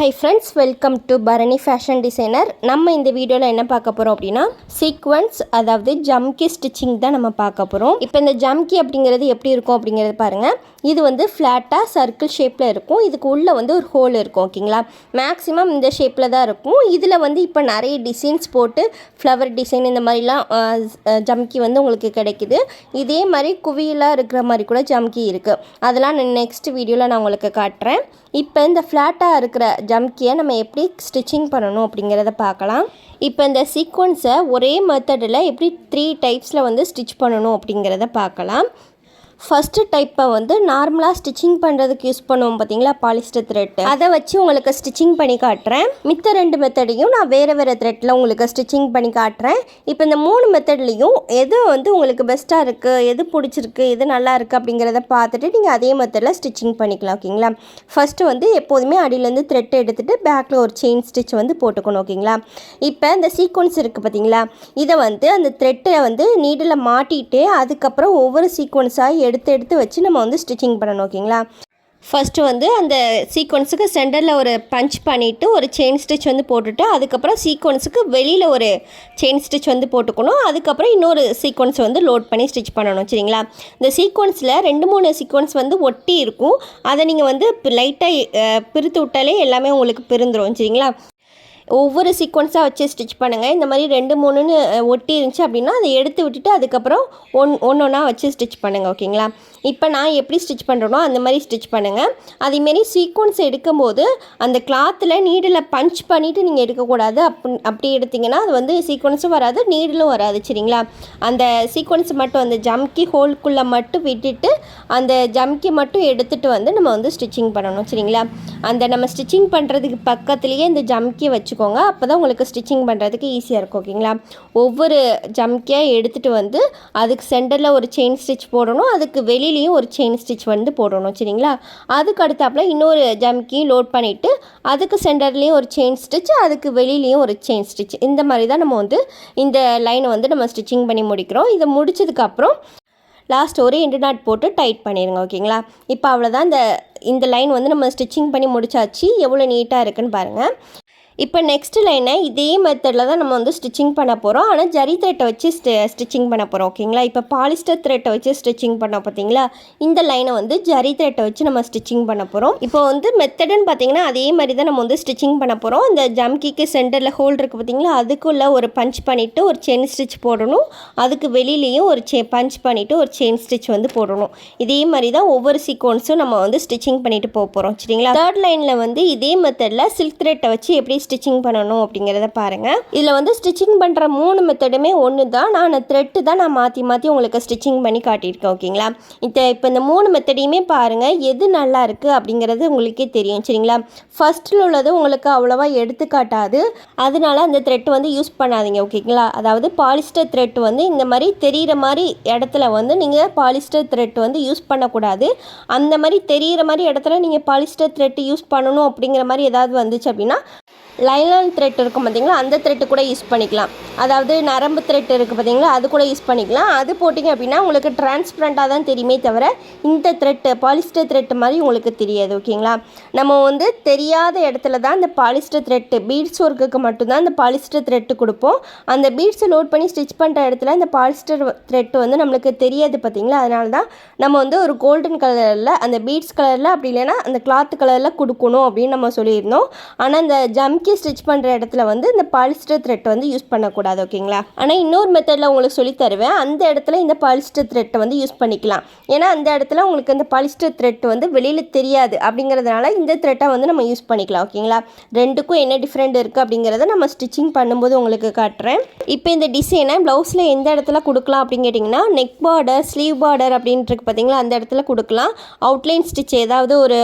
Hi friends, welcome to Bharani Fashion Designer. நம்ம இந்த வீடியோவில் என்ன பார்க்க போகிறோம் அப்படின்னா சீக்வன்ஸ், அதாவது ஜம்கி ஸ்டிச்சிங் தான் நம்ம பார்க்க போகிறோம். இப்போ இந்த ஜம்கி அப்படிங்கிறது எப்படி இருக்கும் அப்படிங்கிறது பாருங்கள். இது வந்து ஃப்ளாட்டாக சர்க்கிள் ஷேப்பில் இருக்கும். இதுக்கு உள்ளே வந்து ஒரு ஹோல் இருக்கும். ஓகேங்களா, மேக்ஸிமம் இந்த ஷேப்பில் தான் இருக்கும். இதில் வந்து இப்போ நிறைய டிசைன்ஸ் போட்டு ஃப்ளவர் டிசைன் இந்த மாதிரிலாம் ஜம்கி வந்து உங்களுக்கு கிடைக்குது. இதே மாதிரி குவியலாக இருக்கிற மாதிரி கூட ஜம்கி இருக்குது. அதெல்லாம் நெக்ஸ்ட் வீடியோவில் நான் உங்களுக்கு காட்டுறேன். இப்போ இந்த ஃப்ளாட்டாக இருக்கிற ஜம்கியை நம்ம எப்படி ஸ்டிச்சிங் பண்ணணும் அப்படிங்கிறத பார்க்கலாம். இப்போ இந்த சீக்வன்ஸை ஒரே மெத்தடில் எப்படி 3 டைப்ஸில் வந்து ஸ்டிச் பண்ணணும் அப்படிங்கிறத பார்க்கலாம். ஃபஸ்ட்டு டைப்பை வந்து நார்மலாக ஸ்டிச்சிங் பண்ணுறதுக்கு யூஸ் பண்ணுவோம் பார்த்தீங்களா, பாலிஸ்டர் த்ரெட்டு. அதை வச்சு உங்களுக்கு ஸ்டிச்சிங் பண்ணி காட்டுறேன். மித்த 2 மெத்தடையும் நான் வேறு த்ரெட்டில் உங்களுக்கு ஸ்டிச்சிங் பண்ணி காட்டுறேன். இப்போ இந்த 3 மெத்தட்லேயும் எது வந்து உங்களுக்கு பெஸ்ட்டாக இருக்குது, எது பிடிச்சிருக்கு, எது நல்லா இருக்குது அப்படிங்கிறத பார்த்துட்டு நீங்கள் அதே மெத்தடில் ஸ்டிச்சிங் பண்ணிக்கலாம். ஓகேங்களா, ஃபஸ்ட்டு வந்து எப்போதுமே அடியிலேருந்து த்ரெட் எடுத்துகிட்டு பேக்கில் ஒரு செயின் ஸ்டிச் வந்து போட்டுக்கணும். ஓகேங்களா, இப்போ இந்த சீக்வன்ஸ் இருக்குது பார்த்தீங்களா, இதை வந்து அந்த த்ரெட்டை வந்து நீடில் மாட்டிட்டு அதுக்கப்புறம் ஒவ்வொரு சீக்வன்ஸாக எடுத்து வச்சு நம்ம வந்து ஸ்டிச்சிங் பண்ணணும். ஓகேங்களா, ஃபஸ்ட்டு வந்து அந்த சீக்வன்ஸுக்கு சென்டரில் ஒரு பஞ்ச் பண்ணிவிட்டு ஒரு செயின் ஸ்டிச் வந்து போட்டுட்டு அதுக்கப்புறம் சீக்வன்ஸுக்கு வெளியில் ஒரு செயின் ஸ்டிச் வந்து போட்டுக்கணும். அதுக்கப்புறம் இன்னொரு சீக்வன்ஸ் வந்து லோட் பண்ணி ஸ்டிச் பண்ணணும். சரிங்களா, இந்த சீக்வன்ஸில் 2-3 சீக்வன்ஸ் வந்து ஒட்டி இருக்கும். அதை நீங்கள் வந்து லைட்டாக பிரித்து விட்டாலே எல்லாமே உங்களுக்கு பிரிந்துடும். சரிங்களா, ஒவ்வொரு சீக்வன்ஸாக வச்சு ஸ்டிச் பண்ணுங்கள். இந்த மாதிரி 2-3ன்னு ஒட்டி இருந்துச்சு அப்படின்னா அதை எடுத்து விட்டுட்டு அதுக்கப்புறம் ஒன்றா வச்சு ஸ்டிச் பண்ணுங்கள். ஓகேங்களா, இப்போ நான் எப்படி ஸ்டிச் பண்ணுறனோ அந்த மாதிரி ஸ்டிச் பண்ணுங்கள். அதேமாரி சீக்வன்ஸ் எடுக்கும்போது அந்த கிளாத்தில் நீடில் பஞ்ச் பண்ணிவிட்டு நீங்கள் எடுக்கக்கூடாது. அப்படி எடுத்திங்கன்னா அது வந்து சீக்வன்ஸும் வராது, நீடிலும் வராது. சரிங்களா, அந்த சீக்வன்ஸ் மட்டும் அந்த ஜம்கி ஹோல்குள்ளே மட்டும் விட்டுட்டு அந்த ஜம்கி மட்டும் எடுத்துகிட்டு வந்து நம்ம வந்து ஸ்டிச்சிங் பண்ணணும். சரிங்களா, அந்த நம்ம ஸ்டிச்சிங் பண்ணுறதுக்கு பக்கத்துலேயே இந்த ஜம்கி வச்சுக்கோங்க. அப்போ தான் உங்களுக்கு ஸ்டிச்சிங் பண்ணுறதுக்கு ஈஸியாக இருக்கும். ஓகேங்களா, ஒவ்வொரு ஜம்கியாக எடுத்துகிட்டு வந்து அதுக்கு சென்டரில் ஒரு செயின் ஸ்டிச் போடணும், அதுக்கு வெளியிலையும் ஒரு செயின் ஸ்டிச் வந்து போடணும். சரிங்களா, அதுக்கு அடுத்தாப்புல இன்னொரு ஜம்கி லோட் பண்ணிவிட்டு அதுக்கு சென்டர்லேயும் ஒரு செயின் ஸ்டிச், அதுக்கு வெளியிலையும் ஒரு செயின் ஸ்டிச். இந்த மாதிரி தான் நம்ம வந்து இந்த லைனை வந்து நம்ம ஸ்டிச்சிங் பண்ணி முடிக்கிறோம். இதை முடிச்சதுக்கப்புறம் லாஸ்ட் ஒரு எண்டு நாட் போட்டு டைட் பண்ணிடுங்க. ஓகேங்களா, இப்போ அவ்வளோதான். இந்த லைன் வந்து நம்ம ஸ்டிச்சிங் பண்ணி முடிச்சாச்சு. எவ்வளோ நீட்டாக இருக்குன்னு பாருங்கள். இப்போ நெக்ஸ்ட் லைனை இதே மெத்தடில் தான் நம்ம வந்து ஸ்டிச்சிங் பண்ண போகிறோம். ஆனால் ஜரி த்ரெட்டை வச்சு ஸ்டிச்சிங் பண்ண போகிறோம். ஓகேங்களா, இப்போ பாலிஸ்டர் த்ரெட்டை வச்சு ஸ்டிச்சிங் பண்ணோம் பார்த்தீங்களா, இந்த லைனை வந்து ஜரி த்ரெட்டை வச்சு நம்ம ஸ்டிச்சிங் பண்ண போகிறோம். இப்போ வந்து மெத்தடுன்னு பார்த்தீங்கன்னா அதே மாதிரி தான் நம்ம வந்து ஸ்டிச்சிங் பண்ண போகிறோம். இந்த ஜம்கிக்கு சென்டரில் ஹோல் இருக்குது பார்த்தீங்களா, அதுக்குள்ளே ஒரு பஞ்ச் பண்ணிவிட்டு ஒரு செயின் ஸ்டிச் போடணும், அதுக்கு வெளியிலையும் ஒரு பஞ்ச் பண்ணிவிட்டு ஒரு செயின் ஸ்டிச் வந்து போடணும். இதே மாதிரி தான் ஒவ்வொரு சீக்வன்ஸும் நம்ம வந்து ஸ்டிச்சிங் பண்ணிவிட்டு போகிறோம். சரிங்களா, தேர்ட் லைனில் வந்து இதே மெத்தடில் சில்க் த்ரெட்டை வச்சு எப்படி ஸ்டிச்சிங் பண்ணணும் அப்படிங்கிறத பாருங்கள். இதில் வந்து ஸ்டிச்சிங் பண்ணுற 3 மெத்தடுமே ஒன்று தான். நான் த்ரெட்டு தான் நான் மாற்றி உங்களுக்கு ஸ்டிச்சிங் பண்ணி காட்டியிருக்கேன். ஓகேங்களா, இப்போ இந்த 3 மெத்தடையுமே பாருங்கள், எது நல்லா இருக்குது அப்படிங்கிறது உங்களுக்கே தெரியும். சரிங்களா, ஃபஸ்ட்டில் உள்ளது உங்களுக்கு அவ்வளோவா எடுத்துக்காட்டாது, அதனால அந்த த்ரெட்டு வந்து யூஸ் பண்ணாதீங்க. ஓகேங்களா, அதாவது பாலிஸ்டர் த்ரெட்டு வந்து இந்த மாதிரி தெரிகிற மாதிரி இடத்துல வந்து நீங்கள் பாலிஸ்டர் த்ரெட்டு வந்து யூஸ் பண்ணக்கூடாது. அந்த மாதிரி தெரிகிற மாதிரி இடத்துல நீங்கள் பாலிஸ்டர் த்ரெட்டு யூஸ் பண்ணணும் அப்படிங்கிற மாதிரி ஏதாவது வந்துச்சு அப்படின்னா லைலான் த்ரெட் இருக்கும் பார்த்தீங்களா, அந்த த்ரெட்டு கூட யூஸ் பண்ணிக்கலாம். அதாவது நரம்பு த்ரெட் இருக்குது பார்த்தீங்களா, அது கூட யூஸ் பண்ணிக்கலாம். அது போட்டிங்க அப்படின்னா உங்களுக்கு டிரான்ஸ்பரண்ட்டாக தான் தெரியுமே தவிர இந்த த்ரெட்டு பாலிஸ்டர் த்ரெட்டு மாதிரி உங்களுக்கு தெரியாது. ஓகேங்களா, நம்ம வந்து தெரியாத இடத்துல தான் இந்த பாலிஸ்டர் த்ரெட்டு பீட்ஸ் ஒர்க்குக்கு மட்டும்தான் இந்த பாலிஸ்டர் த்ரெட்டு கொடுப்போம். அந்த பீட்ஸை லோட் பண்ணி ஸ்டிச் பண்ணுற இடத்துல இந்த பாலிஸ்டர் த்ரெட்டு வந்து நம்மளுக்கு தெரியாது பார்த்தீங்களா, அதனால தான் நம்ம வந்து ஒரு கோல்டன் கலரில் அந்த பீட்ஸ் கலரில் அப்படி இல்லைன்னா அந்த கிளாத் கலரில் கொடுக்கணும் அப்படின்னு நம்ம சொல்லியிருந்தோம். ஆனால் இந்த ஜம்கி ஸ்டிச் பண்ணுற இடத்துல வந்து இந்த பாலிஸ்டர் த்ரெட் வந்து யூஸ் பண்ணக்கூடாது. ஓகேங்களா, ஆனால் இன்னொரு மெத்தடில் உங்களுக்கு சொல்லி தருவேன். அந்த இடத்துல இந்த பாலிஸ்டர் த்ரெட்டை வந்து யூஸ் பண்ணிக்கலாம். ஏன்னா அந்த இடத்துல உங்களுக்கு இந்த பாலிஸ்டர் த்ரெட் வந்து வெளியில் தெரியாது அப்படிங்கிறதுனால இந்த த்ரெட்டை வந்து நம்ம யூஸ் பண்ணிக்கலாம். ஓகேங்களா, ரெண்டுக்கும் என்ன டிஃப்ரெண்ட் இருக்குது அப்படிங்கிறத நம்ம ஸ்டிச்சிங் பண்ணும்போது உங்களுக்கு காட்டுறேன். இப்போ இந்த டிசைனை ப்ளவுஸில் எந்த இடத்துல கொடுக்கலாம் அப்படின்னு கேட்டிங்கன்னா நெக் பார்டர், ஸ்லீவ் பார்டர் அப்படின்ட்டு இருக்குது பார்த்தீங்களா, அந்த இடத்துல கொடுக்கலாம். அவுட்லைன் ஸ்டிச் ஏதாவது ஒரு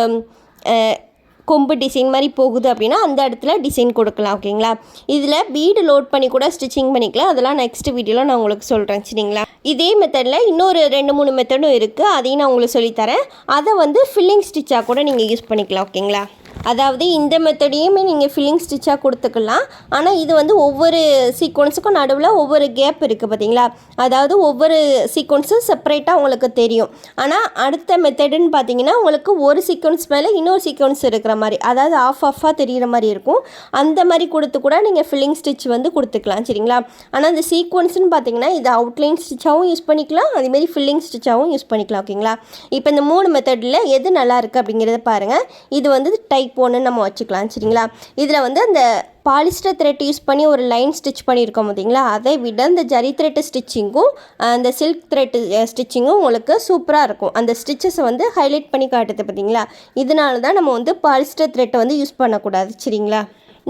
கொம்பு டிசைன் மாதிரி போகுது அப்படின்னா அந்த இடத்துல டிசைன் கொடுக்கலாம். ஓகேங்களா, இதில் பீடு லோட் பண்ணி கூட ஸ்டிச்சிங் பண்ணிக்கலாம். அதெல்லாம் நெக்ஸ்ட் வீடியோவில் நான் உங்களுக்கு சொல்கிறேன். சரிங்களா, இதே மெத்தடில் இன்னொரு 2-3 மெத்தடும் இருக்குது, அதையும் நான் உங்களுக்கு சொல்லித்தரேன். அதை வந்து ஃபில்லிங் ஸ்டிச்சாக கூட நீங்கள் யூஸ் பண்ணிக்கலாம். ஓகேங்களா. அதாவது இந்த மெத்தடையுமே நீங்கள் ஃபில்லிங் ஸ்டிச்சாக கொடுத்துக்கலாம். ஆனால் இது வந்து ஒவ்வொரு சீக்வன்ஸுக்கும் நடுவில் ஒவ்வொரு கேப் இருக்குது பார்த்தீங்களா, அதாவது ஒவ்வொரு சீக்வன்ஸும் செப்பரேட்டாக உங்களுக்கு தெரியும். ஆனால் அடுத்த மெத்தடுன்னு பார்த்தீங்கன்னா உங்களுக்கு ஒரு சீக்வன்ஸ் மேலே இன்னொரு சீக்வன்ஸ் இருக்கிற மாதிரி, அதாவது ஆஃபாக தெரிகிற மாதிரி இருக்கும். அந்த மாதிரி கொடுத்து கூட நீங்கள் ஃபில்லிங் ஸ்டிச் வந்து கொடுத்துக்கலாம் சரிங்களா. ஆனால் இந்த சீக்வன்ஸ்னு பார்த்தீங்கன்னா இது அவுட்லைன் ஸ்டிச்சாகவும் யூஸ் பண்ணிக்கலாம், அதேமாரி ஃபில்லிங் ஸ்டிச்சாகவும் யூஸ் பண்ணிக்கலாம் ஓகேங்களா. இப்போ இந்த 3 மெத்தடில் எது நல்லா இருக்குது அப்படிங்கிறத பாருங்கள். இது வந்து டைப் 1 நம்ம வச்சுக்கலாம் சரிங்களா. இதில் வந்து அந்த பாலிஸ்டர் த்ரெட் யூஸ் பண்ணி ஒரு லைன் ஸ்டிச் பண்ணியிருக்கோம் பார்த்தீங்களா, அதை விட இந்த ஜரி த்ரெட்டு ஸ்டிச்சிங்கும் அந்த சில்க் த்ரெட்டு ஸ்டிச்சிங்கும் உங்களுக்கு சூப்பராக இருக்கும். அந்த ஸ்டிச்சஸை வந்து ஹைலைட் பண்ணி காட்டுது பார்த்தீங்களா. இதனால தான் நம்ம வந்து பாலிஸ்டர் த்ரெட்டை வந்து யூஸ் பண்ணக்கூடாது சரிங்களா.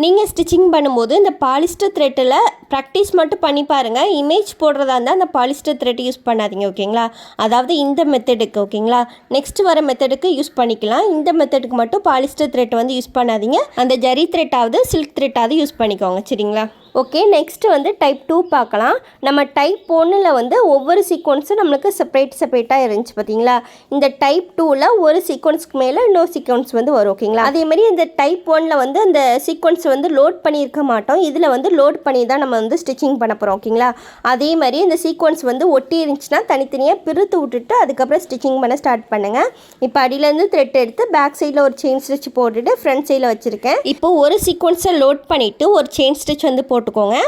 நீங்கள் ஸ்டிச்சிங் பண்ணும்போது இந்த பாலிஸ்டர் த்ரெட்டில் ப்ராக்டிஸ் மட்டும் பண்ணி பாருங்கள். இமேஜ் போடுறதா இருந்தால் அந்த பாலிஸ்டர் த்ரெட் யூஸ் பண்ணாதீங்க ஓகேங்களா. அதாவது இந்த மெத்தடுக்கு ஓகேங்களா, நெக்ஸ்ட் வர மெத்தடுக்கு யூஸ் பண்ணிக்கலாம். இந்த மெத்தடுக்கு மட்டும் பாலிஸ்டர் த்ரெட் வந்து யூஸ் பண்ணாதீங்க. அந்த ஜரி த்ரெட்டாவது சில்க் த்ரெட்டாவது யூஸ் பண்ணிக்கோங்க சரிங்களா. ஓகே, நெக்ஸ்ட்டு வந்து டைப் 2 பார்க்கலாம். நம்ம டைப் 1ல் வந்து ஒவ்வொரு சீக்வன்ஸும் நம்மளுக்கு செப்பரேட்டாக இருந்துச்சு பார்த்தீங்களா. இந்த டைப் 2ல் ஒரு சீக்வன்ஸ்க்கு மேலே இன்னொரு சீக்வன்ஸ் வந்து வரும் ஓகேங்களா. அதேமாதிரி இந்த டைப் 1ல் வந்து அந்த சீக்வன்ஸ் வந்து லோட் பண்ணியிருக்க மாட்டோம், இதில் வந்து லோட் பண்ணி தான் நம்ம வந்து ஸ்டிச்சிங் பண்ண போகிறோம் ஓகேங்களா. அதே மாதிரி இந்த சீக்வன்ஸ் வந்து ஒட்டி இருந்துச்சுன்னா தனித்தனியாக பிரித்து விட்டுட்டு அதுக்கப்புறம் ஸ்டிச்சிங் பண்ண ஸ்டார்ட் பண்ணுங்கள். இப்போ அடியிலேருந்து த்ரெட் எடுத்து பேக் சைடில் ஒரு செயின் ஸ்டிச் போட்டுட்டு ஃப்ரண்ட் சைடில் வச்சுருக்கேன். இப்போ ஒரு சீக்வன்ஸை லோட் பண்ணிவிட்டு ஒரு செயின் ஸ்டிச் வந்து போட்டுக்கோங்க.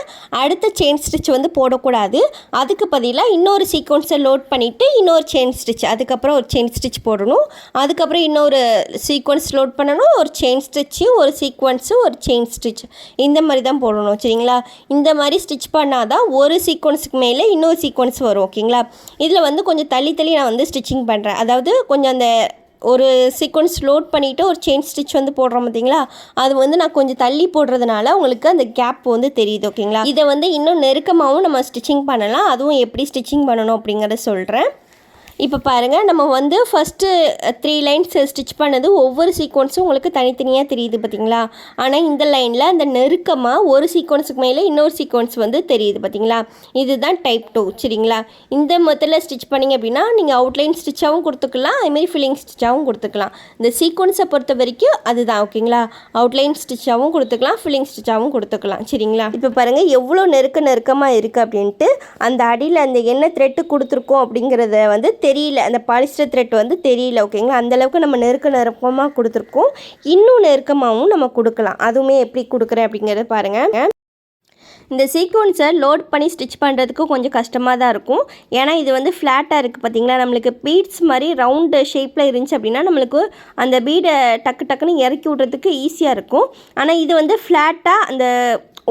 அடுத்த செயின் ஸ்டிச் வந்து போடக்கூடாது, அதுக்கு பதிலாக இன்னொரு சீக்வன்ஸை லோட் பண்ணிவிட்டு இன்னொரு செயின் ஸ்டிச், அதுக்கப்புறம் ஒரு செயின் ஸ்டிச் போடணும். அதுக்கப்புறம் இன்னொரு சீக்வன்ஸ் லோட் பண்ணணும், ஒரு செயின் ஸ்டிச்சு, ஒரு சீக்வன்ஸு, ஒரு செயின் ஸ்டிச், இந்த மாதிரி தான் போடணும் சரிங்களா. இந்த மாதிரி ஸ்டிச் பண்ணால் தான் ஒரு சீக்வன்ஸுக்கு மேலே இன்னொரு சீக்வன்ஸ் வரும் ஓகேங்களா. இதில் வந்து கொஞ்சம் தள்ளி நான் வந்து ஸ்டிச்சிங் பண்ணுறேன். அதாவது கொஞ்சம் அந்த ஒரு சீக்வன்ஸ் லோட் பண்ணிவிட்டு ஒரு செயின் ஸ்டிச் வந்து போடுறோம் பார்த்தீங்களா, அது வந்து நான் கொஞ்சம் தள்ளி போடுறதுனால உங்களுக்கு அந்த கேப் வந்து தெரியுது ஓகேங்களா. இதை வந்து இன்னும் நெருக்கமாகவும் நம்ம ஸ்டிச்சிங் பண்ணலாம், அதுவும் எப்படி ஸ்டிச்சிங் பண்ணணும் அப்படிங்கிறத சொல்கிறேன். இப்போ பாருங்கள், நம்ம வந்து ஃபஸ்ட்டு 3 லைன்ஸ் ஸ்டிச் பண்ணது ஒவ்வொரு சீக்வன்ஸும் உங்களுக்கு தனித்தனியாக தெரியுது பார்த்தீங்களா. ஆனால் இந்த லைனில் அந்த நெருக்கமாக ஒரு சீக்வன்ஸுக்கு மேலே இன்னொரு சீக்வன்ஸ் வந்து தெரியுது பார்த்தீங்களா. இதுதான் டைப் 2 சரிங்களா. இந்த மெத்தடில் ஸ்டிச் பண்ணிங்க அப்படின்னா நீங்கள் அவுட்லைன் ஸ்டிச்சாகவும் கொடுத்துக்கலாம், அதுமாரி ஃபில்லிங் ஸ்டிச்சாகவும் கொடுத்துக்கலாம். இந்த சீக்வன்ஸை பொறுத்த வரைக்கும் அதுதான் ஓகேங்களா. அவுட்லைன் ஸ்டிச்சாகவும் கொடுத்துக்கலாம், ஃபில்லிங் ஸ்டிச்சாகவும் கொடுத்துக்கலாம் சரிங்களா. இப்போ பாருங்கள் எவ்வளோ நெருக்கமாக இருக்குது அப்படின்ட்டு. அந்த அடியில் அந்த என்ன த்ரெட்டு கொடுத்துருக்கோம் அப்படிங்கிறத வந்து தெரியல, அந்த பாலிஸ்டர் த்ரெட் வந்து தெரியல ஓகேங்களா. அந்தளவுக்கு நம்ம நெருக்கமாக கொடுத்துருக்கோம். இன்னும் நெருக்கமாகவும் நம்ம கொடுக்கலாம், அதுவுமே எப்படி கொடுக்குறேன் அப்படிங்கிறத பாருங்கள். இந்த சீக்வன்ஸை லோட் பண்ணி ஸ்டிச் பண்ணுறதுக்கு கொஞ்சம் கஷ்டமாக தான் இருக்கும். ஏன்னா இது வந்து ஃப்ளாட்டாக இருக்குது பார்த்தீங்களா. நம்மளுக்கு பீட்ஸ் மாதிரி ரவுண்டு ஷேப்பில் இருந்துச்சு அப்படின்னா நம்மளுக்கு அந்த பீடை டக்குன்னு இறக்கி விட்றதுக்கு ஈஸியாக இருக்கும். ஆனால் இது வந்து ஃப்ளாட்டாக அந்த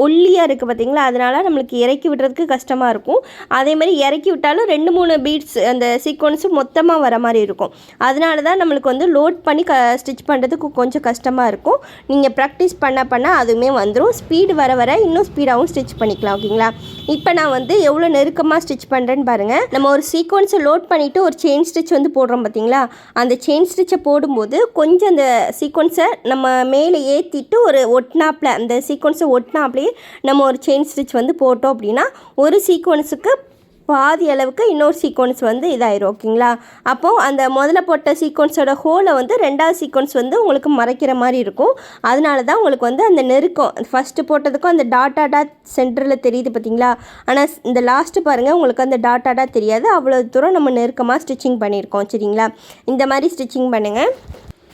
ஒல்லியாக இருக்குது பார்த்தீங்களா, அதனால் நம்மளுக்கு இறக்கி விடுறதுக்கு கஷ்டமாக இருக்கும். அதேமாதிரி இறக்கி விட்டாலும் 2-3 பீட்ஸ் அந்த சீக்வன்ஸு மொத்தமாக வர மாதிரி இருக்கும். அதனால தான் நம்மளுக்கு வந்து லோட் பண்ணி ஸ்டிச் பண்ணுறதுக்கு கொஞ்சம் கஷ்டமாக இருக்கும். நீங்கள் ப்ராக்டிஸ் பண்ண அதுவுமே வந்துடும். ஸ்பீடு வர இன்னும் ஸ்பீடாகவும் ஸ்டிச் பண்ணிக்கலாம் ஓகேங்களா. இப்போ நான் வந்து எவ்வளோ நெருக்கமாக ஸ்டிச் பண்ணுறேன்னு பாருங்கள். நம்ம ஒரு சீக்வன்ஸை லோட் பண்ணிவிட்டு ஒரு செயின் ஸ்டிச் வந்து போடுறோம் பார்த்தீங்களா, அந்த செயின் ஸ்டிச்சை போடும்போது கொஞ்சம் அந்த சீக்வன்ஸை நம்ம மேலே ஏற்றிட்டு ஒரு ஒட்டினாப்பில் அந்த சீக்வன்ஸை ஒட்டினாப்லேயே நம்ம ஒரு செயின் ஸ்டிச் வந்து போட்டோம் அப்படின்னா ஒரு சீக்வன்ஸுக்கு பாதி அளவுக்கு இன்னொரு சீக்வன்ஸ் வந்து இதாயிரும் ஓகேங்களா. அப்போது அந்த முதல்ல போட்ட சீக்வன்ஸோட ஹோலை வந்து 2வது சீக்வன்ஸ் வந்து உங்களுக்கு மறைக்கிற மாதிரி இருக்கும். அதனால தான் உங்களுக்கு வந்து அந்த நெருக்கம் ஃபஸ்ட்டு போட்டதுக்கும் அந்த டாட் சென்டரில் தெரியுது பார்த்தீங்களா. ஆனால் இந்த லாஸ்ட்டு பாருங்கள் உங்களுக்கு அந்த டாட் தெரியாது, அவ்வளோ தூரம் நம்ம நெருக்கமாக ஸ்டிச்சிங் பண்ணியிருக்கோம் சரிங்களா. இந்த மாதிரி ஸ்டிச்சிங் பண்ணுங்கள்.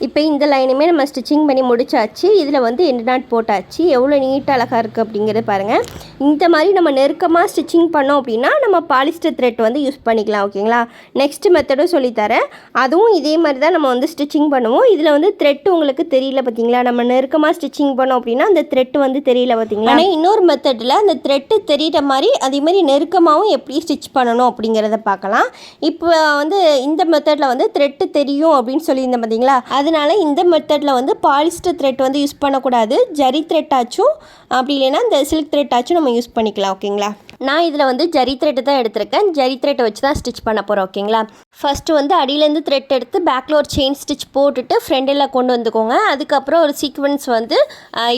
இப்போ இந்த லைனுமே நம்ம ஸ்டிச்சிங் பண்ணி முடிச்சாச்சு. இதில் வந்து எண்டு நாட் போட்டாச்சு. எவ்வளோ நீட்டாக அழகாக இருக்குது அப்படிங்கிறத பாருங்கள். இந்த மாதிரி நம்ம நெருக்கமாக ஸ்டிச்சிங் பண்ணோம் அப்படின்னா நம்ம பாலிஸ்டர் த்ரெட் வந்து யூஸ் பண்ணிக்கலாம் ஓகேங்களா. நெக்ஸ்ட் மெத்தடும் சொல்லித்தரேன், அதுவும் இதே மாதிரி தான் நம்ம வந்து ஸ்டிச்சிங் பண்ணுவோம். இதில் வந்து த்ரெட்டு உங்களுக்கு தெரியல பார்த்தீங்களா, நம்ம நெருக்கமாக ஸ்டிச்சிங் பண்ணோம் அப்படின்னா அந்த த்ரெட்டு வந்து தெரியல பார்த்தீங்களா. ஆனால் இன்னொரு மெத்தடில் அந்த த்ரெட்டு தெரிகிற மாதிரி அதேமாதிரி நெருக்கமாகவும் எப்படி ஸ்டிச் பண்ணணும் அப்படிங்கிறத பார்க்கலாம். இப்போ வந்து இந்த மெத்தடில் வந்து த்ரெட்டு தெரியும் அப்படின்னு சொல்லியிருந்தேன் பார்த்தீங்களா. அதனால இந்த மெத்தடில் வந்து பாலிஸ்டர் த்ரெட் வந்து யூஸ் பண்ணக்கூடாது, ஜரி த்ரெட்டாச்சும் அப்படி இல்லைன்னா இந்த சில்க் த்ரெட்டாச்சும் நம்ம யூஸ் பண்ணிக்கலாம் ஓகேங்களா. நான் இதில் வந்து ஜரி த்ரெட்டு தான் எடுத்திருக்கேன். ஜரி த்ரெட்டை வச்சு தான் ஸ்டிச் பண்ண போகிறோம். ஓகேங்களா, ஃபஸ்ட்டு வந்து அடியிலேருந்து த்ரெட் எடுத்து பேக்கில் ஒரு செயின் ஸ்டிச் போட்டுட்டு ஃப்ரெண்டில் கொண்டு வந்துக்கோங்க. அதுக்கப்புறம் ஒரு சீக்வன்ஸ் வந்து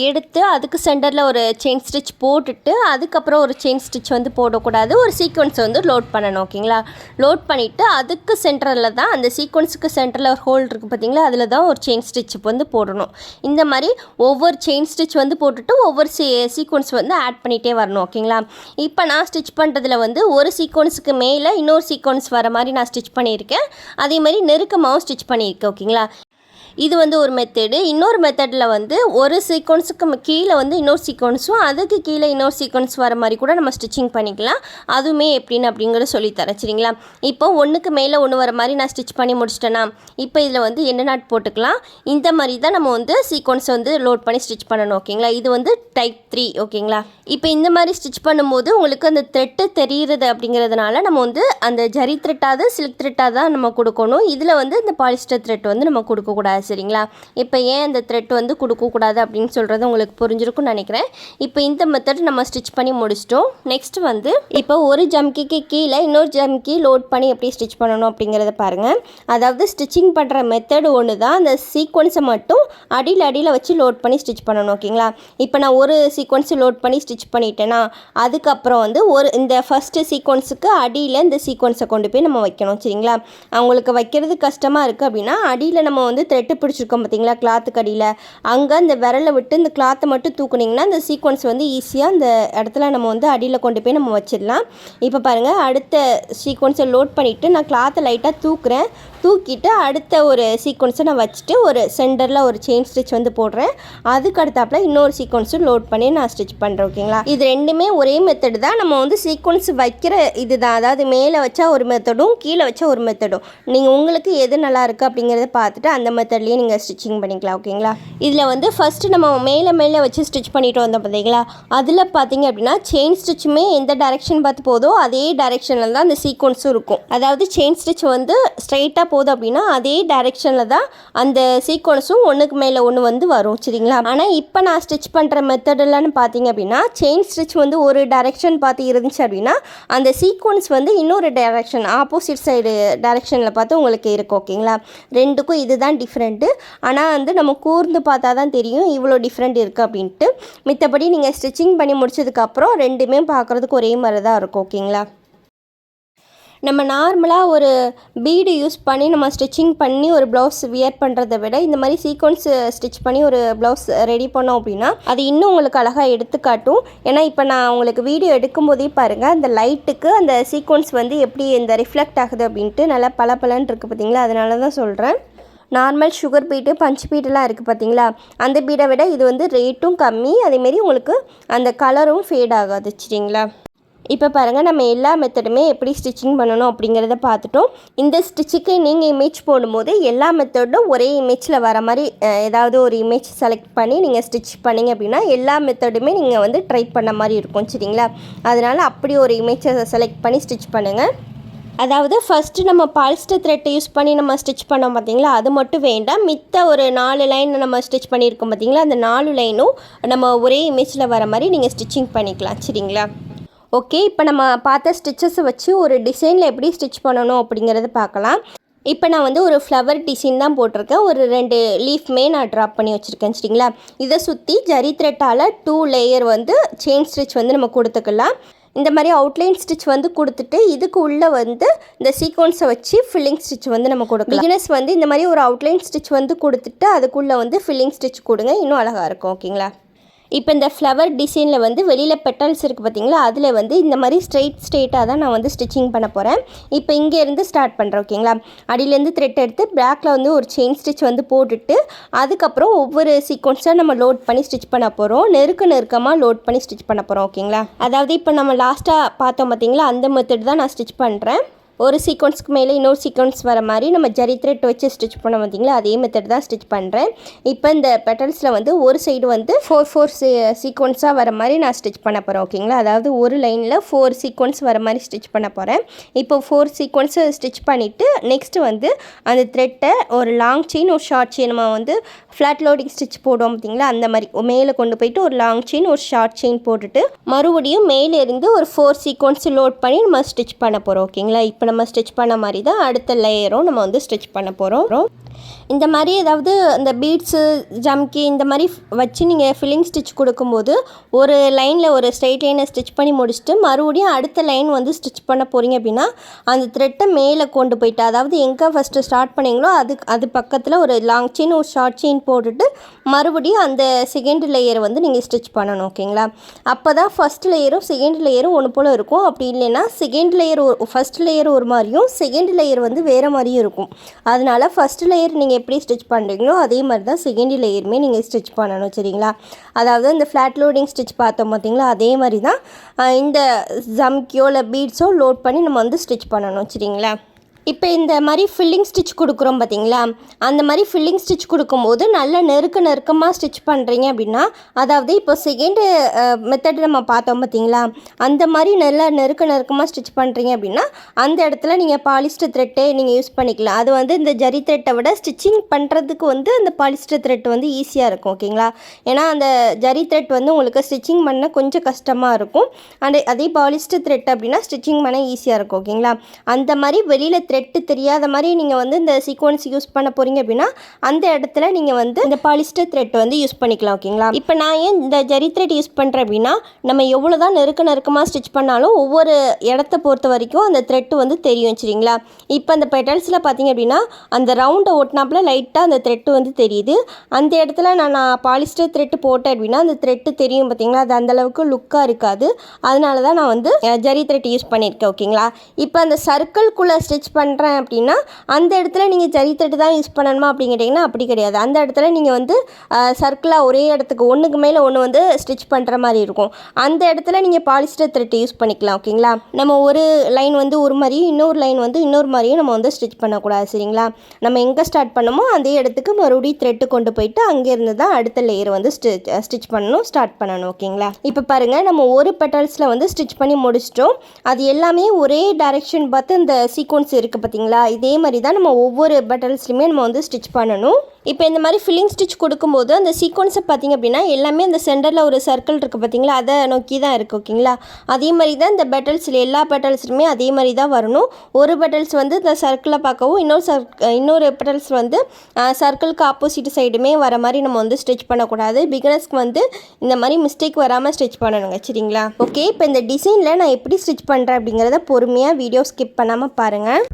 எடுத்து அதுக்கு சென்டரில் ஒரு செயின் ஸ்டிச் போட்டுட்டு அதுக்கப்புறம் ஒரு செயின் ஸ்டிச் வந்து போடக்கூடாது, ஒரு சீக்வன்ஸ் வந்து லோட் பண்ணணும். ஓகேங்களா, லோட் பண்ணிவிட்டு அதுக்கு சென்டரில் தான் அந்த சீக்வன்ஸுக்கு சென்டரில் ஒரு ஹோல் இருக்குது பார்த்தீங்களா, அதில் தான் ஒரு செயின் ஸ்டிச் வந்து போடணும். இந்த மாதிரி ஒவ்வொரு செயின் ஸ்டிச் வந்து போட்டுட்டு ஒவ்வொரு சீக்வன்ஸ் வந்து ஆட் பண்ணிகிட்டே வரணும். ஓகேங்களா, இப்போ நான் ஸ்டிச் பண்ணுறதுல வந்து ஒரு சீக்வன்ஸுக்கு மேலே இன்னொரு சீக்வன்ஸ் வர மாதிரி நான் ஸ்டிச் பண்ணியிருக்கேன். அதே மாதிரி நெருக்கமாகவும் ஸ்டிச் பண்ணியிருக்கேன். ஓகேங்களா, இது வந்து ஒரு மெத்தடு. இன்னொரு மெத்தடில் வந்து ஒரு சீக்வன்ஸுக்கு கீழே வந்து இன்னொரு சீக்வன்ஸும் அதுக்கு கீழே இன்னொரு சீக்வன்ஸ் வர மாதிரி கூட நம்ம ஸ்டிச்சிங் பண்ணிக்கலாம். அதுவுமே எப்படின்னு அப்படிங்கிறத சொல்லித்தரேன். சரிங்களா, இப்போ ஒன்றுக்கு மேலே ஒன்று வர மாதிரி நான் ஸ்டிச் பண்ணி முடிச்சிட்டேன்னா இப்போ இதில் வந்து எண்டு நாட் போட்டுக்கலாம். இந்த மாதிரி தான் நம்ம வந்து சீக்வன்ஸை வந்து லோட் பண்ணி ஸ்டிச் பண்ணணும். ஓகேங்களா, இது வந்து டைப் 3. ஓகேங்களா, இப்போ இந்த மாதிரி ஸ்டிச் பண்ணும்போது உங்களுக்கு அந்த த்ரெட்டு தெரியுறது அப்படிங்கிறதுனால நம்ம வந்து அந்த ஜரி த்ரெட்டாவது சில்க் த்ரெட்டாக தான் நம்ம கொடுக்கணும். இதில் வந்து இந்த பாலிஸ்டர் த்ரெட் வந்து நம்ம கொடுக்கக்கூடாது. சரிங்களா, இப்போ ஏன் அந்த த்ரெட் வந்து கொடுக்கக்கூடாது அப்படின்னு சொல்கிறது உங்களுக்கு புரிஞ்சிருக்கும்னு நினைக்கிறேன். இப்போ இந்த மெத்தட் நம்ம ஸ்டிச் பண்ணி முடிச்சிட்டோம். நெக்ஸ்ட் வந்து இப்போ ஒரு ஜம்கிக்கு கீழே இன்னொரு ஜம்கி லோட் பண்ணி எப்படி ஸ்டிச் பண்ணணும் அப்படிங்கிறத பாருங்கள். அதாவது ஸ்டிச்சிங் பண்ணுற மெத்தடு ஒன்று தான், அந்த சீக்வன்ஸை மட்டும் அடியில் வச்சு லோட் பண்ணி ஸ்டிச் பண்ணணும். ஓகேங்களா, இப்போ நான் ஒரு சீக்வன்ஸ் லோட் பண்ணி ஸ்டிச் பண்ணிட்டேன்னா அதுக்கப்புறம் வந்து இந்த ஃபஸ்ட்டு சீக்வன்ஸுக்கு அடியில் இந்த சீக்வன்ஸை கொண்டு போய் நம்ம வைக்கணும். சரிங்களா, அவங்களுக்கு வைக்கிறது கஷ்டமாக இருக்குது அப்படின்னா அடியில் நம்ம வந்து த்ரெட்டு பிடிச்சிருக்கோம் பார்த்தீங்களா, கிளாத்துக்கு அடியில், அங்கே இந்த விரலை விட்டு இந்த கிளாத்தை மட்டும் தூக்குனிங்கன்னா இந்த சீக்வன்ஸ் வந்து ஈஸியாக அந்த இடத்துல நம்ம வந்து அடியில் கொண்டு போய் நம்ம வச்சிடலாம். இப்போ பாருங்கள், அடுத்த சீக்வன்ஸை லோட் பண்ணிவிட்டு நான் கிளாத்தை லைட்டாக தூக்கிட்டு அடுத்த ஒரு சீக்வன்ஸை நான் வச்சுட்டு ஒரு சென்டரில் ஒரு செயின் ஸ்டிச் வந்து போடுறேன். அதுக்கு அடுத்தாப்பில் இன்னொரு சீக்வன்ஸும் லோட் பண்ணி நான் ஸ்டிச் பண்ணுறேன். ஓகேங்களா, இது ரெண்டுமே ஒரே மெத்தடு தான். நம்ம வந்து சீக்வன்ஸ் வைக்கிற இது தான், அதாவது மேலே வச்சா ஒரு மெத்தடும் கீழே வச்சா ஒரு மெத்தடும். நீங்கள் உங்களுக்கு எது நல்லா இருக்குது அப்படிங்கிறத பார்த்துட்டு அந்த மெத்தட்லேயே நீங்கள் ஸ்டிச்சிங் பண்ணிக்கலாம். ஓகேங்களா, இதில் வந்து ஃபஸ்ட்டு நம்ம மேலே வச்சு ஸ்டிச் பண்ணிட்டு வந்தோம் பார்த்தீங்களா, அதில் பார்த்தீங்க அப்படின்னா செயின் ஸ்டிச்சுமே எந்த டைரெக்ஷன் பார்த்து போதோ அதே டைரெக்ஷனில் தான் அந்த சீக்வன்ஸும் இருக்கும். அதாவது செயின் ஸ்டிச் வந்து ஸ்ட்ரைட்டாக போதும் அப்படின்னா அதே டைரெக்ஷனில் தான் அந்த சீக்வன்ஸும் ஒன்றுக்கு மேலே ஒன்று வந்து வரும். சரிங்களா, ஆனால் இப்போ நான் ஸ்டிச் பண்ணுற மெத்தடெல்லாம்னு பார்த்தீங்க அப்படின்னா செயின் ஸ்டிச் வந்து ஒரு டைரெக்ஷன் பார்த்து இருந்துச்சு அப்படின்னா அந்த சீக்வன்ஸ் வந்து இன்னொரு டைரெக்ஷன் ஆப்போசிட் சைடு டைரெக்ஷனில் பார்த்து உங்களுக்கு இருக்கும். ஓகேங்களா, ரெண்டுக்கும் இதுதான் டிஃப்ரெண்ட்டு. ஆனால் வந்து நம்ம கூர்ந்து பார்த்தா தான் தெரியும் இவ்வளோ டிஃப்ரெண்ட் இருக்குது அப்படின்ட்டு. மித்தபடி நீங்கள் ஸ்டிச்சிங் பண்ணி முடிச்சதுக்கப்புறம் ரெண்டுமே பார்க்குறதுக்கு ஒரே மாதிரி தான் இருக்கும். ஓகேங்களா, நம்ம நார்மலாக ஒரு பீடு யூஸ் பண்ணி நம்ம ஸ்டிச்சிங் பண்ணி ஒரு ப்ளவுஸ் வியர் பண்ணுறதை விட இந்த மாதிரி சீக்வன்ஸ் ஸ்டிச் பண்ணி ஒரு ப்ளவுஸ் ரெடி பண்ணோம் அப்படின்னா அது இன்னும் உங்களுக்கு அழகாக எடுத்துக்காட்டும். ஏன்னா இப்போ நான் உங்களுக்கு வீடியோ எடுக்கும்போதே பாருங்கள், அந்த லைட்டுக்கு அந்த சீக்வன்ஸ் வந்து எப்படி இந்த ரிஃப்ளெக்ட் ஆகுது அப்படின்ட்டு நல்லா பளபளன்னு இருக்குது பார்த்தீங்களா, அதனால தான் சொல்கிறேன். நார்மல் சுகர் பீட்டு பஞ்ச் பீட்டெலாம் இருக்குது பார்த்தீங்களா, அந்த பீடை விட இது வந்து ரேட்டும் கம்மி, அதேமாரி உங்களுக்கு அந்த கலரும் ஃபேட் ஆகாது. சரிங்களா, இப்போ பாருங்கள், நம்ம எல்லா மெத்தடுமே எப்படி ஸ்டிச்சிங் பண்ணணும் அப்படிங்கிறத பார்த்துட்டோம். இந்த ஸ்டிச்சுக்கு நீங்கள் இமேஜ் போடும்போது எல்லா மெத்தடும் ஒரே இமேஜில் வர மாதிரி ஏதாவது ஒரு இமேஜ் செலக்ட் பண்ணி நீங்கள் ஸ்டிச் பண்ணிங்க அப்படின்னா எல்லா மெத்தடுமே நீங்கள் வந்து ட்ரை பண்ண மாதிரி இருக்கும். சரிங்களா, அதனால் அப்படி ஒரு இமேஜை செலக்ட் பண்ணி ஸ்டிச் பண்ணுங்கள். அதாவது ஃபஸ்ட்டு நம்ம பாலிஸ்டர் த்ரெட்டை யூஸ் பண்ணி நம்ம ஸ்டிச் பண்ணோம் பார்த்தீங்களா, அது மட்டும் வேண்டாம். மித்த ஒரு 4 லைன் நம்ம ஸ்டிச் பண்ணியிருக்கோம் பார்த்தீங்களா, அந்த 4 லைனும் நம்ம ஒரே இமேஜில் வர மாதிரி நீங்கள் ஸ்டிச்சிங் பண்ணிக்கலாம். சரிங்களா, ஓகே, இப்போ நம்ம பார்த்த ஸ்டிச்சஸை வச்சு ஒரு டிசைனில் எப்படி ஸ்டிச் பண்ணணும் அப்படிங்கிறத பார்க்கலாம். இப்போ நான் வந்து ஒரு ஃப்ளவர் டிசைன் தான் போட்டிருக்கேன். ஒரு 2 லீஃப்மே நான் ட்ராப் பண்ணி வச்சுருக்கேன். சரிங்களா, இதை சுற்றி ஜரி த்ரெட்டால் 2 லேயர் வந்து செயின் ஸ்டிச் வந்து நம்ம கொடுத்துக்கலாம். இந்த மாதிரி அவுட்லைன் ஸ்டிச் வந்து கொடுத்துட்டு இதுக்கு உள்ளே வந்து இந்த சீக்வன்ஸை வச்சு ஃபில்லிங் ஸ்டிச் வந்து நம்ம கொடுக்கலாம். பிகினர்ஸ் வந்து இந்த மாதிரி ஒரு அவுட்லைன் ஸ்டிச் வந்து கொடுத்துட்டு அதுக்குள்ளே வந்து ஃபில்லிங் ஸ்டிச் கொடுங்க, இன்னும் அழகாக இருக்கும். ஓகேங்களா, இப்போ இந்த ஃப்ளவர் டிசைனில் வந்து வெளியில் பெட்டல்ஸ் இருக்குது பார்த்தீங்களா, அதில் வந்து இந்த மாதிரி ஸ்ட்ரெயிட்டாக தான் நான் வந்து ஸ்டிச்சிங் பண்ண போகிறேன். இப்போ இங்கேருந்து ஸ்டார்ட் பண்ணுறேன். ஓகேங்களா, அடியிலேருந்து த்ரெட் எடுத்து பேக்கில் வந்து ஒரு செயின் ஸ்டிச் வந்து போட்டுட்டு அதுக்கப்புறம் ஒவ்வொரு சீக்வன்ஸாக நம்ம லோட் பண்ணி ஸ்டிச் பண்ண போகிறோம். நெருக்கமாக லோட் பண்ணி ஸ்டிச் பண்ண போகிறோம். ஓகேங்களா, அதாவது இப்போ நம்ம லாஸ்ட்டாக பார்த்தோம் பார்த்தீங்களா, அந்த மெத்தட் தான் நான் ஸ்டிச் பண்ணுறேன். ஒரு சீக்வன்ஸ்க்கு மேலே இன்னொரு சீக்வன்ஸ் வர மாதிரி நம்ம ஜரி த்ரெட் வச்சு ஸ்டிச் பண்ண பார்த்தீங்களா, அதே மெத்தட் தான் ஸ்டிச் பண்ணுறேன். இப்போ இந்த பெட்டல்ஸில் வந்து ஒரு சைடு வந்து 4 சீக்வன்ஸாக வர மாதிரி நான் ஸ்டிச் பண்ண போகிறேன். ஓகேங்களா, அதாவது ஒரு லைனில் 4 சீக்வன்ஸ் வர மாதிரி ஸ்டிச் பண்ண போகிறேன். இப்போ 4 சீக்வன்ஸை ஸ்டிச் பண்ணிவிட்டு நெக்ஸ்ட்டு வந்து அந்த த்ரெட்டை ஒரு லாங் செயின் ஒரு ஷார்ட் செயின் நம்ம வந்து ஃப்ளாட் லோடிங் ஸ்டிச் போடுவோம் பார்த்தீங்களா, அந்த மாதிரி மேலே கொண்டு போயிட்டு ஒரு லாங் செயின் ஒரு ஷார்ட் செயின் போட்டுட்டு மறுபடியும் மேலே இருந்து ஒரு 4 சீக்வன்ஸ் லோட் பண்ணி நம்ம ஸ்டிச் பண்ண போகிறோம். ஓகேங்களா, இப்போ நம்ம ஸ்டிச் பண்ண மாதிரி தான் அடுத்த லேயரும் நம்ம வந்து ஸ்டிச் பண்ண போகிறோம். இந்த மாதிரி ஏதாவது அந்த பீட்ஸு ஜம்கி இந்த மாதிரி வச்சு நீங்கள் ஃபில்லிங் ஸ்டிச் கொடுக்கும்போது ஒரு லைனில் ஒரு ஸ்ட்ரெயிட் லைனை ஸ்டிச் பண்ணி முடிச்சுட்டு மறுபடியும் அடுத்த லைன் வந்து ஸ்டிச் பண்ண போகிறீங்க அப்படின்னா அந்த த்ரெட்டை மேலே கொண்டு போயிட்டு, அதாவது எங்கே ஃபஸ்ட்டு ஸ்டார்ட் பண்ணிங்களோ அது பக்கத்தில் ஒரு லாங் செயின் ஒரு ஷார்ட் செயின் போட்டுட்டு மறுபடியும் அந்த செகண்ட் லேயரை வந்து நீங்கள் ஸ்டிச் பண்ணணும். ஓகேங்களா, அப்போ தான் ஃபஸ்ட் லேயரும் செகண்ட் லேயரும் ஒன்று போல் இருக்கும். அப்படி இல்லைன்னா செகண்ட் லேயர் ஃபஸ்ட் லேயர் ஒரு மாதிரியும் செகண்ட் லேயர் வந்து வேறு மாதிரியும் இருக்கும். அதனால் ஃபஸ்ட் லேயர் நீங்கள் எப்படி ஸ்டிச் பண்ணுறீங்களோ அதே மாதிரி தான் செகண்ட் லேயருமே நீங்கள் ஸ்டிச் பண்ணணும். சரிங்களா, அதாவது இந்த ஃப்ளாட் லோடிங் ஸ்டிச் பார்த்தோம் பார்த்தீங்களா, அதே மாதிரி தான் இந்த ஜம்கியோ இல்லை பீட்ஸோ லோட் பண்ணி நம்ம வந்து ஸ்டிச் பண்ணணும். சரிங்களா, இப்போ இந்த மாதிரி ஃபில்லிங் ஸ்டிச் கொடுக்குறோம் பார்த்தீங்களா, அந்த மாதிரி ஃபில்லிங் ஸ்டிச் கொடுக்கும்போது நல்லா நெருக்கமாக ஸ்டிச் பண்ணுறீங்க அப்படின்னா, அதாவது இப்போ செகண்டு மெத்தட் நம்ம பார்த்தோம் பார்த்தீங்களா, அந்த மாதிரி நல்லா நெருக்கமாக ஸ்டிச் பண்ணுறீங்க அப்படின்னா அந்த இடத்துல நீங்கள் பாலிஸ்டர் த்ரெட்டே நீங்கள் யூஸ் பண்ணிக்கலாம். அது வந்து இந்த ஜரி த்ரெட்டை விட ஸ்டிச்சிங் பண்ணுறதுக்கு வந்து அந்த பாலிஸ்டர் த்ரெட் வந்து ஈஸியாக இருக்கும். ஓகேங்களா, ஏன்னா அந்த ஜரி த்ரெட் வந்து உங்களுக்கு ஸ்டிச்சிங் பண்ண கொஞ்சம் கஷ்டமாக இருக்கும். அதே பாலிஸ்டர் த்ரெட் அப்படின்னா ஸ்டிச்சிங் பண்ண ஈஸியாக இருக்கும். ஓகேங்களா, அந்த மாதிரி வெளியில் த்ரெட்டு தெரியாத மாதிரி நீங்கள் வந்து இந்த சீக்வன்ஸ் யூஸ் பண்ண போகிறீங்க அப்படின்னா அந்த இடத்துல நீங்கள் வந்து இந்த பாலிஸ்டர் த்ரெட் வந்து யூஸ் பண்ணிக்கலாம். ஓகேங்களா, இப்போ நான் ஏன் இந்த ஜரி த்ரெட் யூஸ் பண்ணுறேன் அப்படின்னா நம்ம எவ்வளோ தான் நெருக்கமாக ஸ்டிச் பண்ணாலும் ஒவ்வொரு இடத்த பொறுத்த வரைக்கும் அந்த த்ரெட்டு வந்து தெரியும். சரிங்களா, இப்போ அந்த பெட்டல்ஸில் பார்த்தீங்க அப்படின்னா அந்த ரவுண்டை ஒட்டினாப்புல லைட்டாக அந்த த்ரெட்டு வந்து தெரியுது. அந்த இடத்துல நான் பாலிஸ்டர் த்ரெட்டு போட்டேன் அப்படின்னா அந்த த்ரெட்டு தெரியும் பார்த்தீங்களா, அது அந்தளவுக்கு லுக்காக இருக்காது. அதனால தான் நான் வந்து ஜரி த்ரெட் யூஸ் பண்ணியிருக்கேன். ஓகேங்களா, இப்போ அந்த சர்க்கிள்குள்ளே ஸ்டிச் பண்ணுறேன் அப்படின்னா அந்த இடத்துல நீங்கள் ஜரி த்ரெட் தான் யூஸ் பண்ணணுமா அப்படின்னு கேட்டிங்கன்னா அப்படி கிடையாது. அந்த இடத்துல நீங்கள் வந்து சர்க்கிளாக ஒரே இடத்துக்கு ஒன்றுக்கு மேலே ஒன்று வந்து ஸ்டிச் பண்ணுற மாதிரி இருக்கும். அந்த இடத்துல நீங்கள் பாலிஸ்டர் த்ரெட் யூஸ் பண்ணிக்கலாம். ஓகேங்களா, நம்ம ஒரு லைன் வந்து ஒரு மாதிரியும் இன்னொரு லைன் வந்து இன்னொரு மாதிரியும் நம்ம வந்து ஸ்டிச் பண்ணக்கூடாது. சரிங்களா, நம்ம எங்கே ஸ்டார்ட் பண்ணமோ அதே இடத்துக்கு மறுபடியும் த்ரெட்டு கொண்டு போயிட்டு அங்கேருந்து தான் அடுத்த லேயர் வந்து ஸ்டிச் பண்ணணும் ஸ்டார்ட் பண்ணணும். ஓகேங்களா, இப்போ பாருங்கள் நம்ம ஒரு பெட்டல்ஸில் வந்து ஸ்டிச் பண்ணி முடிச்சிட்டோம். அது எல்லாமே ஒரே டைரெக்ஷன் பார்த்து இந்த சீக்வன்ஸ் இருக்குது பார்த்தீங்களா, இதே மாதிரி தான் நம்ம ஒவ்வொரு பெட்டல்ஸ்லையுமே நம்ம வந்து ஸ்டிச் பண்ணணும். இப்போ இந்த மாதிரி ஃபில்லிங் ஸ்டிச் கொடுக்கும்போது அந்த சீக்வன்ஸை பார்த்திங்க அப்படின்னா எல்லாமே அந்த சென்டரில் ஒரு சர்க்கிள் இருக்குது பார்த்தீங்களா, அதை நோக்கி தான் இருக்குது. ஓகேங்களா, அதே மாதிரி தான் இந்த பெட்டல்ஸில் எல்லா பெட்டல்ஸ்லையுமே அதே மாதிரி தான் வரணும். ஒரு பெட்டல்ஸ் வந்து இந்த சர்க்கிளை பார்க்கவும் இன்னொரு பெட்டல்ஸ் வந்து சர்க்கிளுக்கு ஆப்போசிட் சைடுமே வர மாதிரி நம்ம வந்து ஸ்டிச் பண்ணக்கூடாது. பிகினர்ஸ்க்கு வந்து இந்த மாதிரி மிஸ்டேக் வராமல் ஸ்டிச் பண்ணணுங்க. சரிங்களா, ஓகே, இப்போ இந்த டிசைனில் நான் எப்படி ஸ்டிச் பண்ணுறேன் அப்படிங்கிறத பொறுமையாக வீடியோ ஸ்கிப் பண்ணாமல் பாருங்கள்.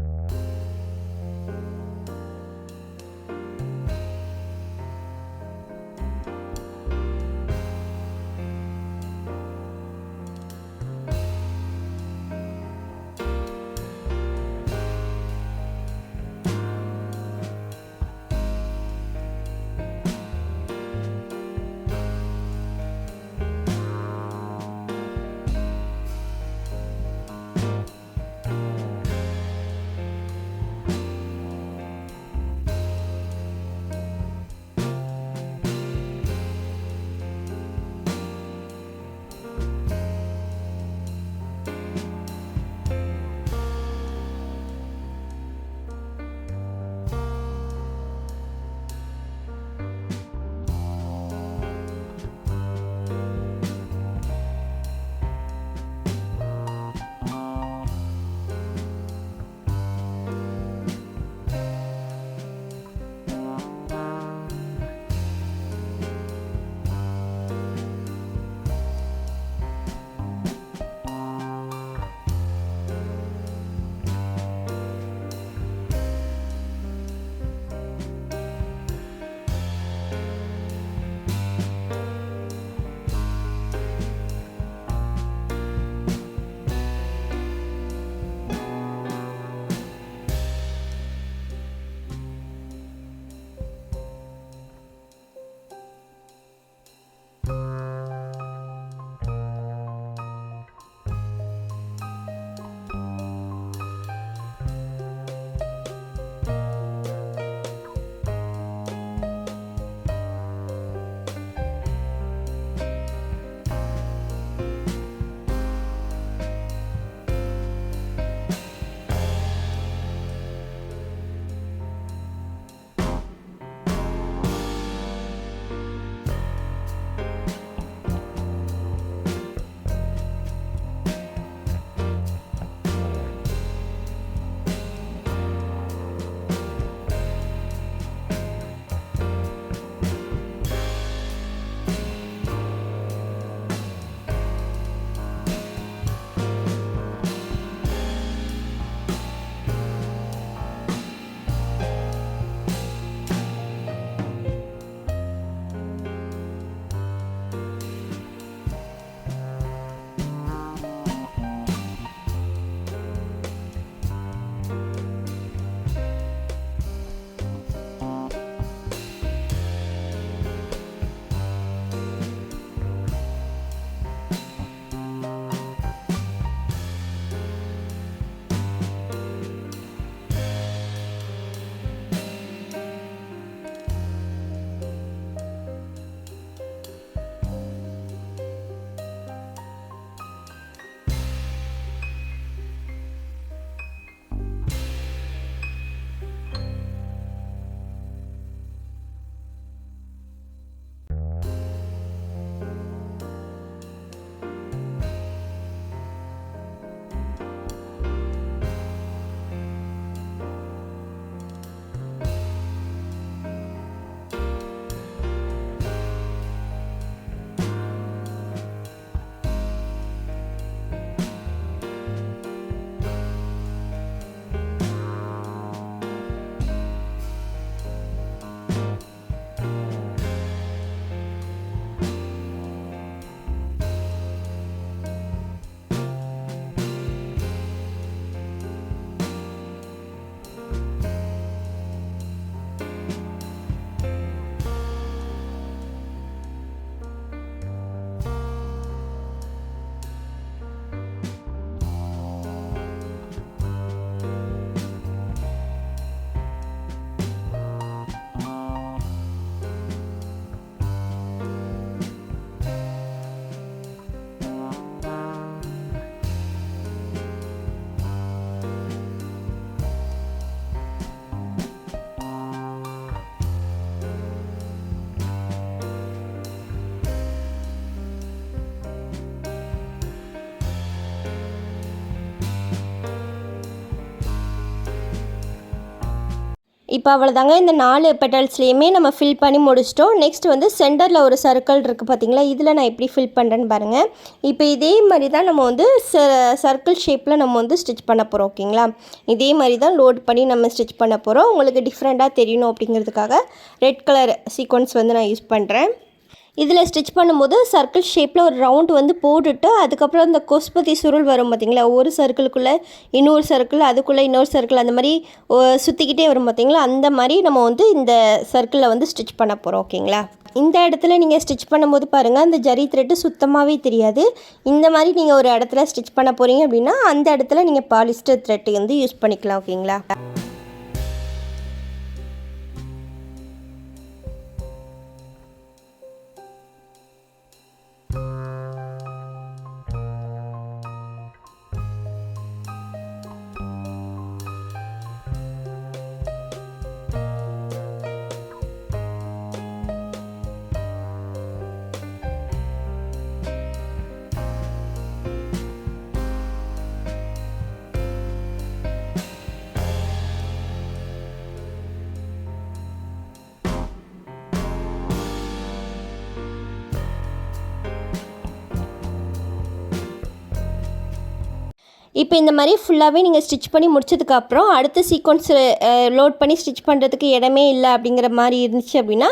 இப்போ அவ்வளோதாங்க, இந்த 4 பெட்டல்ஸ்லேயுமே நம்ம ஃபில் பண்ணி முடிச்சிட்டோம். நெக்ஸ்ட் வந்து சென்டரில் ஒரு சர்க்கிள் இருக்குது பார்த்தீங்களா, இதில் நான் எப்படி ஃபில் பண்ணுறேன்னு பாருங்கள். இப்போ இதே மாதிரி தான் நம்ம வந்து சர்க்கிள் ஷேப்பில் நம்ம வந்து ஸ்டிச் பண்ண போகிறோம். ஓகேங்களா, இதே மாதிரி தான் லோட் பண்ணி நம்ம ஸ்டிச் பண்ண போகிறோம். உங்களுக்கு டிஃப்ரெண்ட்டாக தெரியணும் அப்படிங்கிறதுக்காக ரெட் கலர் சீக்வன்ஸ் வந்து நான் யூஸ் பண்ணுறேன். இதில் ஸ்டிச் பண்ணும்போது சர்க்கிள் ஷேப்பில் ஒரு ரவுண்டு வந்து போட்டுட்டு அதுக்கப்புறம் இந்த கொசுபத்தி சுருள் வரும் பார்த்திங்களா, ஒரு சர்க்கிளுக்குள்ளே இன்னொரு சர்க்கிள், அதுக்குள்ளே இன்னொரு சர்க்கிள், அந்த மாதிரி சுற்றிக்கிட்டே வரும் பார்த்திங்களா, அந்த மாதிரி நம்ம வந்து இந்த சர்க்கிளில் வந்து ஸ்டிச் பண்ண போகிறோம். ஓகேங்களா, இந்த இடத்துல நீங்கள் ஸ்டிச் பண்ணும்போது பாருங்கள், அந்த ஜரி த்ரெட்டு சுத்தமாகவே தெரியாது. இந்த மாதிரி நீங்கள் ஒரு இடத்துல ஸ்டிச் பண்ண போகிறீங்க அப்படின்னா அந்த இடத்துல நீங்கள் பாலிஸ்டர் த்ரெட்டு வந்து யூஸ் பண்ணிக்கலாம். ஓகேங்களா, இப்போ இந்த மாதிரி ஃபுல்லாகவே நீங்கள் ஸ்டிச் பண்ணி முடிச்சதுக்கப்புறம் அடுத்த சீக்வன்ஸ் லோட் பண்ணி ஸ்டிச் பண்ணுறதுக்கு இடமே இல்லை அப்படிங்கிற மாதிரி இருந்துச்சு அப்படின்னா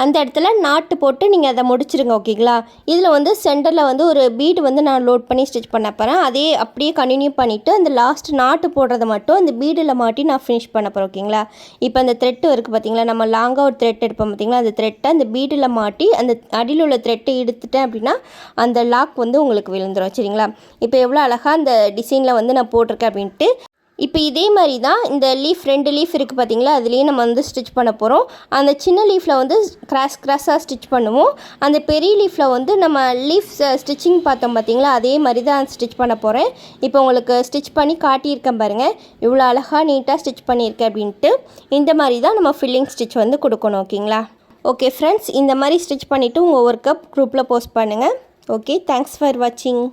அந்த இடத்துல நாட்டு போட்டு நீங்கள் அதை முடிச்சிருங்க. ஓகேங்களா, இதில் வந்து சென்டரில் வந்து ஒரு பீடு வந்து நான் லோட் பண்ணி ஸ்டிச் பண்ண போகிறேன். அதே அப்படியே கண்டினியூ பண்ணிவிட்டு அந்த லாஸ்ட் நாட்டு போடுறத மட்டும் அந்த பீடில் மாட்டி நான் ஃபினிஷ் பண்ண போகிறேன். ஓகேங்களா, இப்போ அந்த த்ரெட்டு இருக்குது பார்த்தீங்களா, நம்ம லாங்காக ஒரு த்ரெட் எடுப்போம் பார்த்தீங்களா, அந்த த்ரெட்டை அந்த பீடில் மாட்டி அந்த அடியில் உள்ள த்ரெட்டை எடுத்துட்டேன் அப்படின்னா அந்த லாக் வந்து உங்களுக்கு விழுந்துடும். சரிங்களா, இப்போ எவ்வளோ அழகாக அந்த டிசைனில் வந்து நான் போட்டிருக்கேன் அப்படின்ட்டு. இப்போ இதே மாதிரி தான் இந்த லீஃப் 2 லீஃப் இருக்குது பார்த்தீங்களா, அதுலேயே நம்ம வந்து ஸ்டிச் பண்ண போகிறோம். அந்த சின்ன லீஃபில் வந்து கிராஸாக ஸ்டிச் பண்ணுவோம். அந்த பெரிய லீஃபில் வந்து நம்ம லீஃப் ஸ்டிச்சிங் பார்த்தோம் பார்த்தீங்களா, அதே மாதிரி தான் ஸ்டிச் பண்ண போகிறேன். இப்போ உங்களுக்கு ஸ்டிச் பண்ணி காட்டியிருக்கேன் பாருங்கள், இவ்வளோ அழகாக நீட்டாக ஸ்டிச் பண்ணியிருக்கேன் அப்படின்ட்டு. இந்த மாதிரி தான் நம்ம ஃபில்லிங் ஸ்டிச் வந்து கொடுக்கணும். ஓகேங்களா, ஓகே ஃப்ரெண்ட்ஸ், இந்த மாதிரி ஸ்டிச் பண்ணிவிட்டு உங்கள் ஒர்க்கை குரூப்பில் போஸ்ட் பண்ணுங்கள். ஓகே, தேங்க்ஸ் ஃபார் வாட்சிங்.